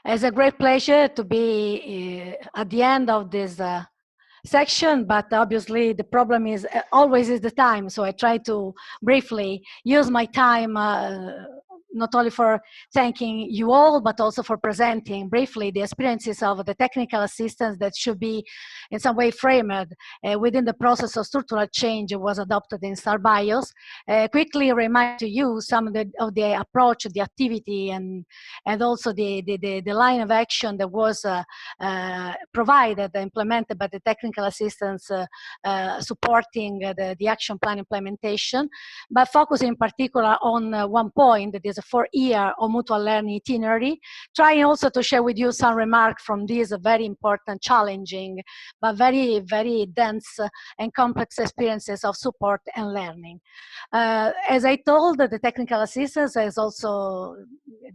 It's a great pleasure to be at the end of this section, but obviously the problem is always is the time. So I try to briefly use my time not only for thanking you all, but also for presenting briefly the experiences of the technical assistance that should be in some way framed within the process of structural change was adopted in STARBIOS. Quickly remind to you some of the approach, the activity, and also the line of action that was provided, implemented by the technical assistance supporting the action plan implementation, but focusing in particular on one point, that is a 4-year of mutual learning itinerary, trying also to share with you some remarks from these very important, challenging, but very, very dense and complex experiences of support and learning. As I told, the technical assistance is also,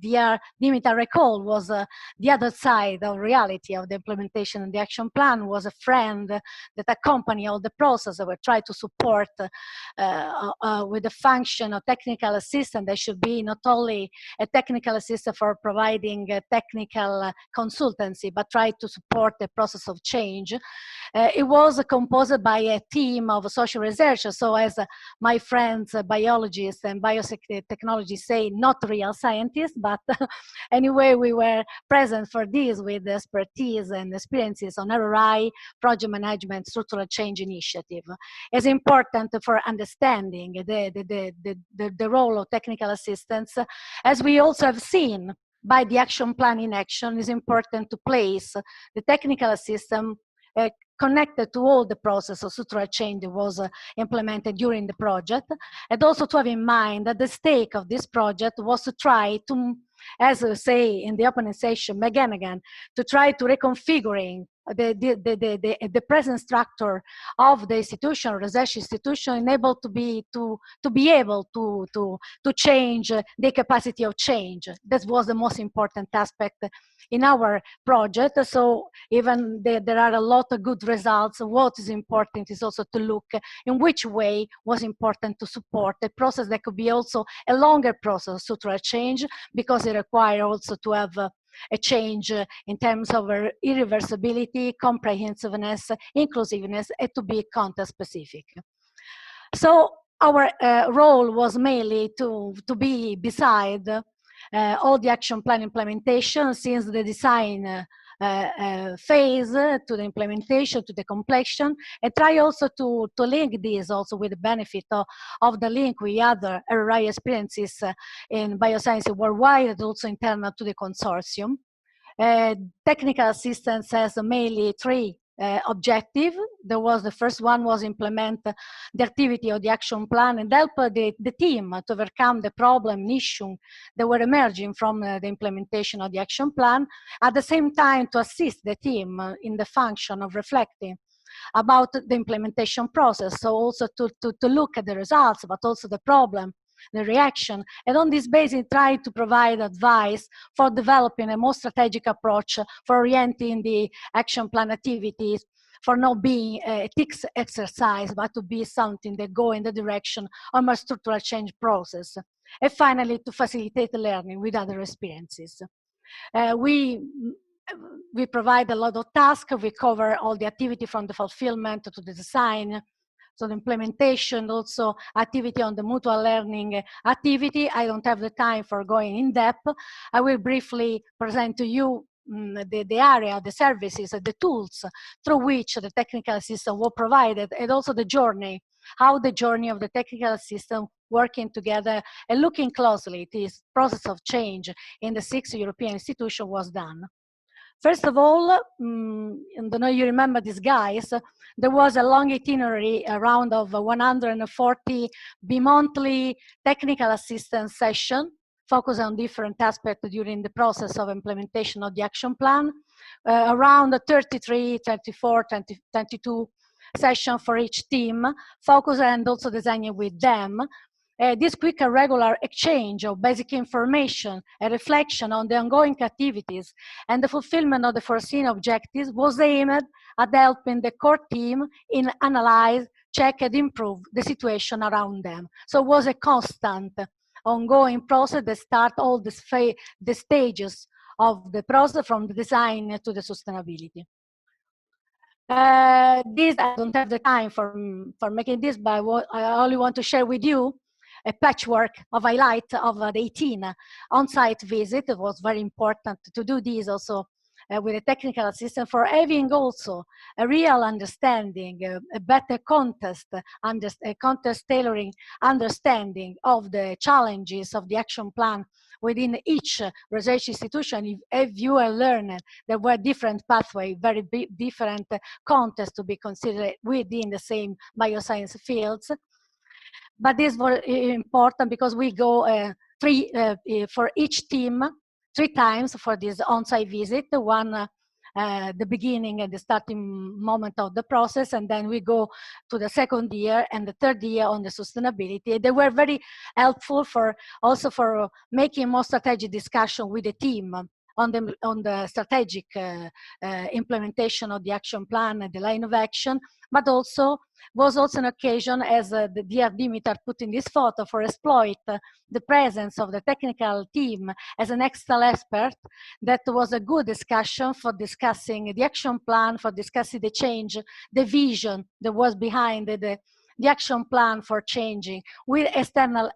dear Dimitar recall, was the other side of reality of the implementation and the action plan, was a friend that accompanied all the process that we try to support with the function of technical assistant. There should be not only a technical assistant for providing technical consultancy, but try to support the process of change. It was composed by a team of social researchers. So as my friends, biologists and biotechnologists say, not real scientists, but anyway, we were present for this with expertise and experiences on RRI, project management, structural change initiative. It's important for understanding the role of technical assistance, as we also have seen by the action plan in action. Is important to place the technical assistance connected to all the process of structural change that was implemented during the project, and also to have in mind that the stake of this project was to try to, as we say in the opening session again, to try to reconfiguring the present structure of the institution, research institution, enabled to be able to change the capacity of change. That was the most important aspect in our project. So even there are a lot of good results. What is important is also to look in which way was important to support a process that could be also a longer process, structural change, because it requires also to have a change in terms of irreversibility, comprehensiveness, inclusiveness, and to be context specific. So our role was mainly to be beside all the action plan implementation, since the design phase to the implementation, to the completion, and try also to link this also with the benefit of the link with other RRI experiences in bioscience worldwide, and also internal to the consortium. Technical assistance has mainly three objective. There was the first one was implement the activity of the action plan and help the team to overcome the problem and issue that were emerging from the implementation of the action plan. At the same time, to assist the team in the function of reflecting about the implementation process. So also to look at the results, but also the problem, the reaction, and on this basis try to provide advice for developing a more strategic approach for orienting the action plan activities, for not being a TICS exercise, but to be something that go in the direction of a structural change process. And finally, to facilitate learning with other experiences. We provide a lot of tasks. We cover all the activity from the fulfillment to the design, so the implementation, also activity on the mutual learning activity. I don't have the time for going in depth. I will briefly present to you the area, the services, the tools through which the technical system was provided, and also the journey, how the journey of the technical system working together and looking closely at this process of change in the 6 European institutions was done. First of all, I don't know you remember these guys, there was a long itinerary around of 140 bi-monthly technical assistance session, focused on different aspects during the process of implementation of the action plan, around 33, 34, 20, 22 sessions for each team, focus and also designing with them. This quick and regular exchange of basic information and reflection on the ongoing activities and the fulfillment of the foreseen objectives was aimed at helping the core team in analyze, check, and improve the situation around them. So it was a constant, ongoing process that started all the stages of the process from the design to the sustainability. This, I don't have the time for making this, but I only want to share with you a patchwork of highlight of the 18 on-site visit. It was very important to do this also with a technical assistant for having also a real understanding, a better context tailoring understanding of the challenges of the action plan within each research institution. If you are learning, there were different pathways, very different contexts to be considered within the same bioscience fields. But this was important because we go for each team 3 times for this on-site visit. One the beginning and the starting moment of the process, and then we go to the second year and the third year on the sustainability. They were very helpful for also for making more strategic discussion with the team on the strategic implementation of the action plan and the line of action, but also was also an occasion, as the dear Dimitar put in this photo, for exploit the presence of the technical team as an external expert. That was a good discussion for discussing the action plan, for discussing the change, the vision that was behind the action plan for changing with external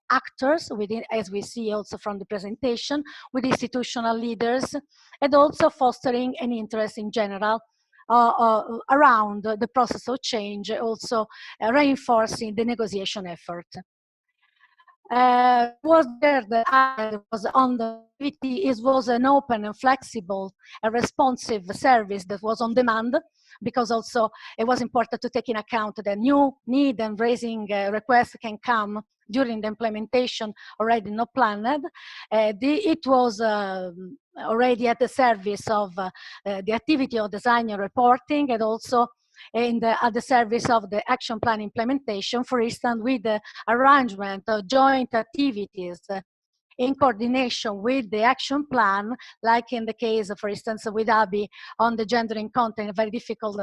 actors within, as we see also from the presentation, with institutional leaders, and also fostering an interest in general around the process of change, also reinforcing the negotiation effort. Was there the was on the activity? It was an open and flexible and responsive service that was on demand, because also it was important to take in account the new need and raising requests can come during the implementation already not planned. It was already at the service of the activity of design and reporting, and also at the service of the action plan implementation, for instance, with the arrangement of joint activities in coordination with the action plan, like in the case, for instance, with ABI on the gendering content, very difficult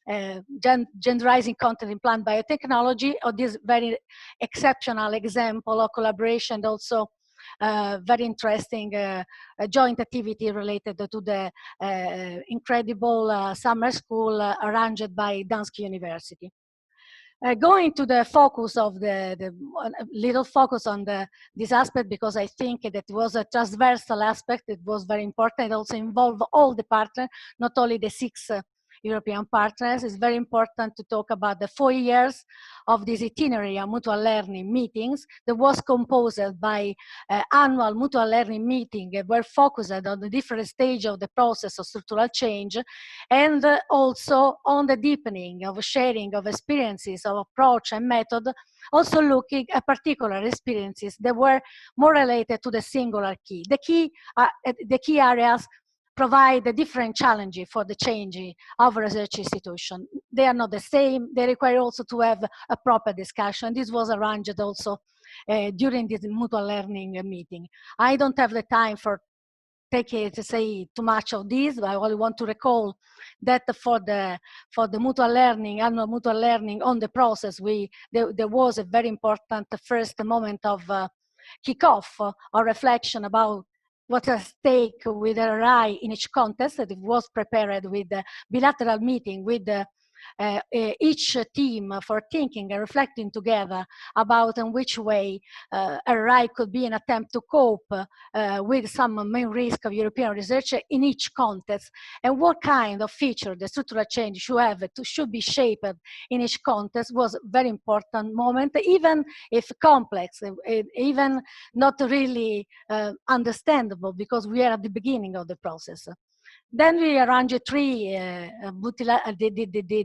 genderizing content in plant biotechnology, or this very exceptional example of collaboration, also very interesting joint activity related to the incredible summer school arranged by Gdansk University. Going to the focus of the little focus on this aspect, because I think that it was a transversal aspect. It was very important. It also involved all the partners, not only the 6 European partners. It's very important to talk about the 4 years of this itinerary and mutual learning meetings that was composed by annual mutual learning meetings that were focused on the different stage of the process of structural change, and also on the deepening of sharing of experiences of approach and method, also looking at particular experiences that were more related to the singular key. The key areas provide a different challenge for the change of research institution. They are not the same. They require also to have a proper discussion. This was arranged also during this mutual learning meeting. I don't have the time for to say too much of this, but I only want to recall that for the mutual learning, annual mutual learning on the process, there was a very important first moment of kickoff or reflection about what's at stake with RRI in each context. That it was prepared with a bilateral meeting with each team for thinking and reflecting together about in which way RRI could be an attempt to cope with some main risk of European research in each context, and what kind of feature the structural change should be shaped in each context. Was a very important moment, even if complex, even not really understandable, because we are at the beginning of the process. Then we arranged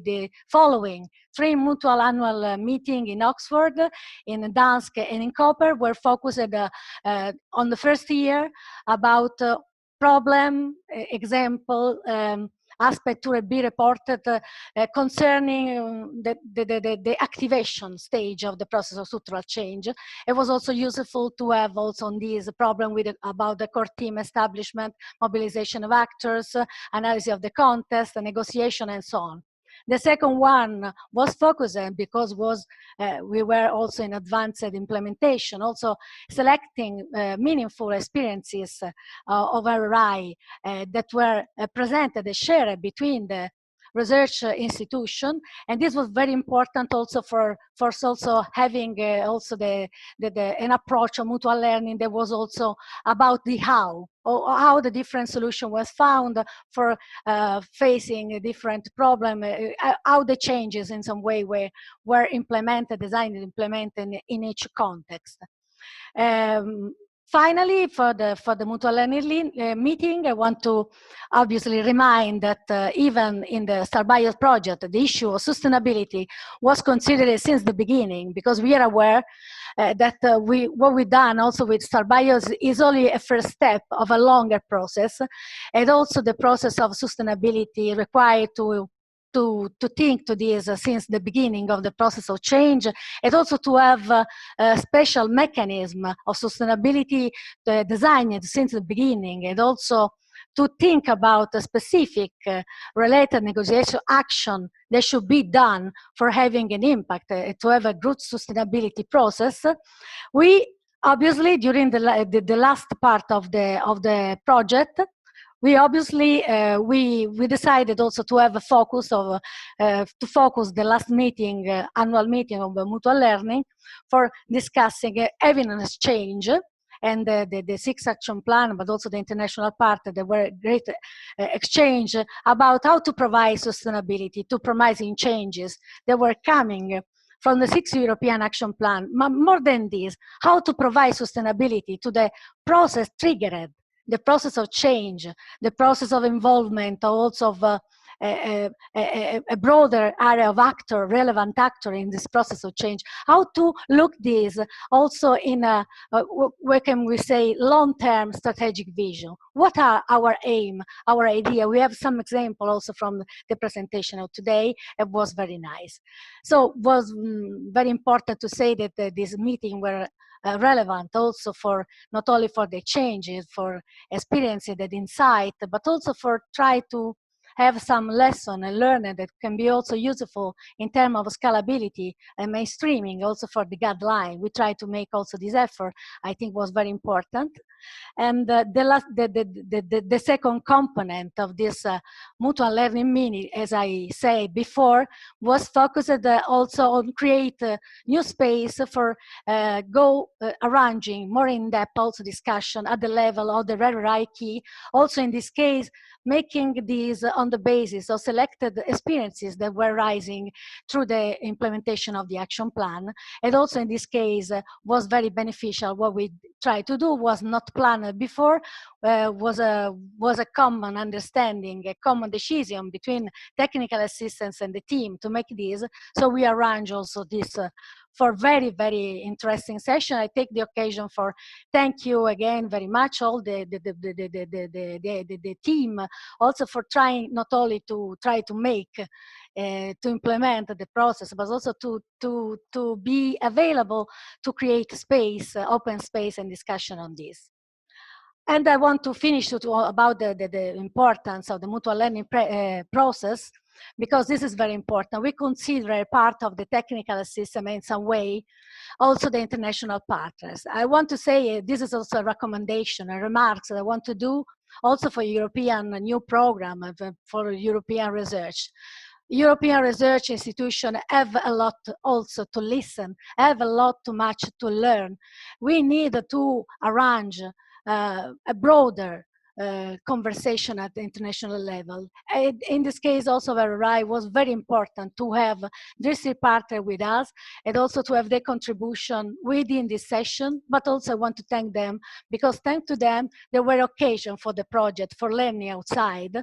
the following 3 mutual annual meetings in Oxford, in Gdansk, and in Koper, were focused on the first year about problem, example, aspect to be reported concerning the activation stage of the process of structural change. It was also useful to have also on this problem about the core team establishment, mobilization of actors, analysis of the context, the negotiation, and so on. The second one was focused because we were also in advanced implementation, also selecting meaningful experiences of RRI that were presented and shared between the research institution, and this was very important also for also having also an approach of mutual learning that was also about the how, or how the different solution was found for facing a different problem, how the changes in some way were implemented, designed and implemented in each context. Finally, for the mutual learning meeting, I want to obviously remind that even in the STARBIOS project, the issue of sustainability was considered since the beginning, because we are aware that what we've done also with STARBIOS is only a first step of a longer process, and also the process of sustainability required to think to this since the beginning of the process of change, and also to have a special mechanism of sustainability designed since the beginning, and also to think about a specific related negotiation action that should be done for having an impact, to have a good sustainability process. We obviously, during the last part of the project, we obviously we decided also to have a focus of to focus the last meeting, annual meeting of mutual learning, for discussing evidence exchange and the six action plan, but also the international part. There were great exchange about how to provide sustainability to promising changes that were coming from the 6 European Action Plan. More than this, how to provide sustainability to the process triggered, the process of change, the process of involvement, also of a broader area of actor, relevant actor in this process of change. How to look this also in a, what can we say, long-term strategic vision. What are our aim, our idea? We have some example also from the presentation of today. It was very nice. So it was very important to say that this meeting were relevant also for not only for the changes, for experiencing that insight, but also for try to have some lesson and learning that can be also useful in terms of scalability and mainstreaming also for the guideline. We try to make also this effort, I think was very important. And the second component of this mutual learning mini, as I said before, was focused also on create a new space for arranging more in-depth also discussion at the level of the RRI key. Also in this case, making these on the basis of selected experiences that were rising through the implementation of the action plan. And also in this case was very beneficial. What we tried to do was not planned before, was a common understanding, a common decision between technical assistants and the team to make this. So we arrange also this for very, very interesting session. I take the occasion for thank you again very much all the team also for trying not only to try to make to implement the process, but also to be available to create space, open space and discussion on this. And I want to finish about the importance of the mutual learning process, because this is very important. We consider a part of the technical system in some way, also the international partners. I want to say this is also a recommendation, a remarks that I want to do also for European new program, for European research. European research institutions have a lot also to listen, have a lot too much to learn. We need to arrange a broader conversation at the international level. In this case, also RRI was very important to have district partner with us and also to have their contribution within this session, but also I want to thank them because thanks to them, there were occasion for the project for learning outside,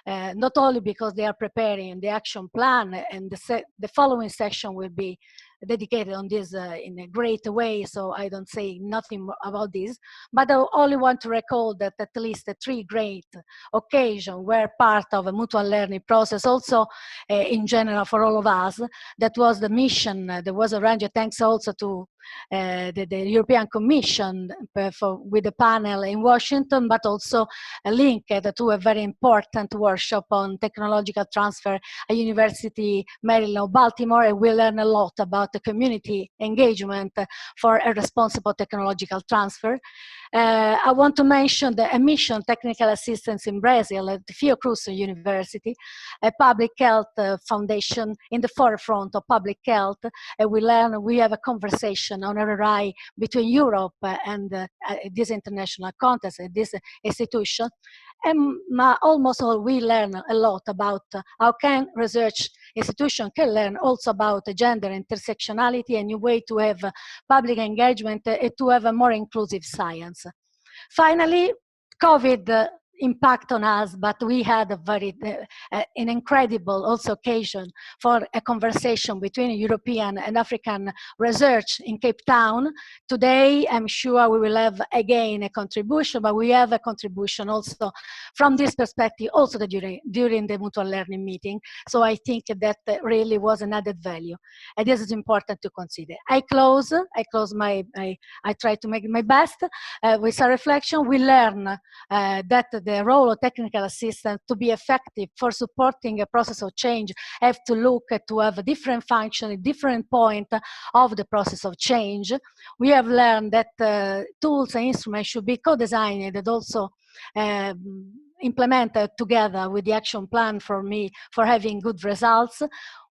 not only because they are preparing the action plan and the following session will be dedicated on this in a great way, so I don't say nothing about this, but I only want to recall that at least 3 great occasions were part of a mutual learning process, also in general for all of us. That was the mission that was arranged, thanks also to the European Commission with the panel in Washington, but also linked to a very important workshop on technological transfer at University Maryland Baltimore, and we learn a lot about the community engagement for a responsible technological transfer. I want to mention the emission technical assistance in Brazil at the Fiocruz University, a public health foundation in the forefront of public health. We have a conversation on RRI between Europe and this international context, this institution. And almost all we learn a lot about how can research institution can learn also about gender intersectionality and new way to have public engagement and to have a more inclusive science. Finally, COVID impact on us, but we had a an incredible also occasion for a conversation between European and African research in Cape Town. Today, I'm sure we will have again a contribution, but we have a contribution also from this perspective also during the mutual learning meeting. So I think that really was an added value, and this is important to consider. I try to make my best with a reflection. We learn that the role of technical assistance to be effective for supporting a process of change have to look to have a different function, a different point of the process of change. We have learned that tools and instruments should be co-designed and also implemented together with the action plan for having good results.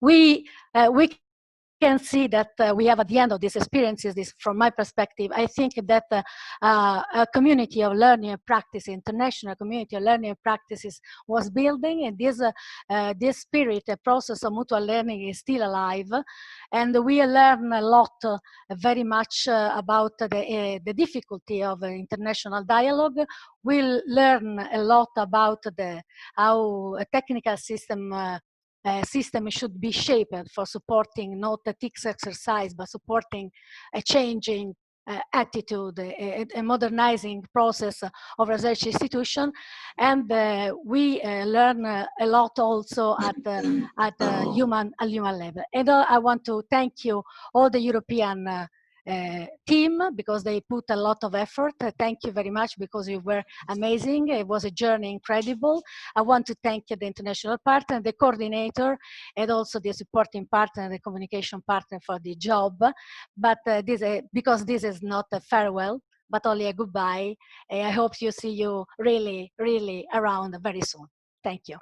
We can see that we have at the end of these experiences, from my perspective, I think that a community of learning and practice, international community of learning and practices was building, and this spirit, a process of mutual learning is still alive. And we learn a lot, very much about the difficulty of international dialogue. We'll learn a lot about how a technical system should be shaped for supporting not a TICS exercise, but supporting a changing attitude, a modernizing process of research institution. And we learn a lot also at human level. And I want to thank you, all the European team, because they put a lot of effort. Thank you very much, because you were amazing. It was a journey incredible. I want to thank the international partner, the coordinator, and also the supporting partner, the communication partner for the job. But because this is not a farewell, but only a goodbye. I hope you see you really, really around very soon. Thank you.